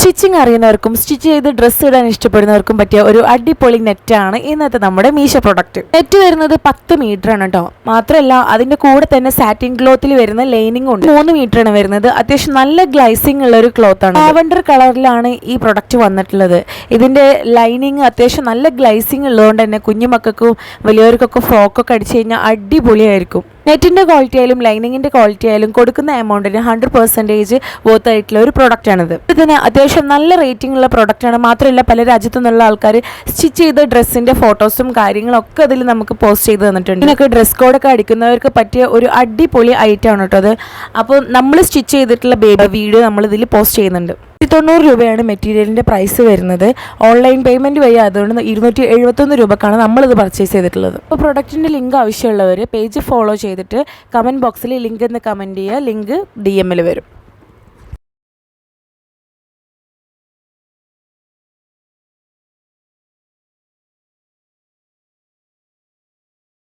Stitching അറിയുന്നവർക്കും stitch ചെയ്ത് dress ഇടാൻ ഇഷ്ടപ്പെടുന്നവർക്കും പറ്റിയ ഒരു അടിപൊളി നെറ്റാണ് ഇന്നത്തെ നമ്മുടെ മീഷോ പ്രൊഡക്റ്റ്. നെറ്റ് വരുന്നത് 10 മീറ്റർ ആണ് കേട്ടോ. മാത്രമല്ല അതിന്റെ കൂടെ തന്നെ സാറ്റിൻ ക്ലോത്തിൽ വരുന്ന ലൈനിങ് ഉണ്ട്. 3 മീറ്റർ ആണ് വരുന്നത്. അത്യാവശ്യം നല്ല ഗ്ലൈസിംഗ് ഉള്ള ഒരു ക്ലോത്ത് ആണ്. ലാവൻഡർ കളറിലാണ് ഈ പ്രൊഡക്റ്റ് വന്നിട്ടുള്ളത്. ഇതിന്റെ ലൈനിങ് അത്യാവശ്യം നല്ല ഗ്ലൈസിംഗ് ഉള്ളതുകൊണ്ട് തന്നെ കുഞ്ഞുമക്കൾക്കും വലിയവർക്കൊക്കെ ഫ്രോക്കൊക്കെ അടിച്ചു കഴിഞ്ഞാൽ അടിപൊളിയായിരിക്കും. നെറ്റിൻ്റെ ക്വാളിറ്റി ആയാലും ലൈനിങ്ങിൻ്റെ ക്വാളിറ്റി ആയാലും കൊടുക്കുന്ന എമൗണ്ടിന് 100% വർത്ത് ആയിട്ടുള്ള ഒരു പ്രൊഡക്റ്റാണിത്. ഇതിന് അത്യാവശ്യം നല്ല റേറ്റിംഗ് ഉള്ള പ്രൊഡക്റ്റാണ്. മാത്രമല്ല പല രാജ്യത്തു നിന്നുള്ള ആൾക്കാർ സ്റ്റിച്ച് ചെയ്ത ഡ്രസ്സിൻ്റെ ഫോട്ടോസും കാര്യങ്ങളൊക്കെ അതിൽ നമുക്ക് പോസ്റ്റ് ചെയ്ത് തന്നിട്ടുണ്ട്. ഇതിനൊക്കെ ഡ്രസ് കോഡൊക്കെ അടിക്കുന്നവർക്ക് പറ്റിയ ഒരു അടിപൊളി ഐറ്റം ആണ് കേട്ടോ അത്. അപ്പോൾ നമ്മൾ സ്റ്റിച്ച് ചെയ്തിട്ടുള്ള വീഡിയോ നമ്മളിതിൽ പോസ്റ്റ് ചെയ്യുന്നുണ്ട്. 290 രൂപയാണ് മെറ്റീരിയലിൻ്റെ പ്രൈസ് വരുന്നത്. ഓൺലൈൻ പേയ്മെൻറ്റ് വഴി അതുകൊണ്ട് 271 രൂപക്കാണ് നമ്മളിത് പർച്ചേസ് ചെയ്തിട്ടുള്ളത്. അപ്പോൾ പ്രൊഡക്റ്റിൻ്റെ ലിങ്ക് ആവശ്യമുള്ളവർ പേജ് ഫോളോ ചെയ്തിട്ട് കമൻറ്റ് ബോക്സിൽ ലിങ്ക് എന്ന് കമൻറ്റ് ചെയ്യുക. ലിങ്ക് DM വരും.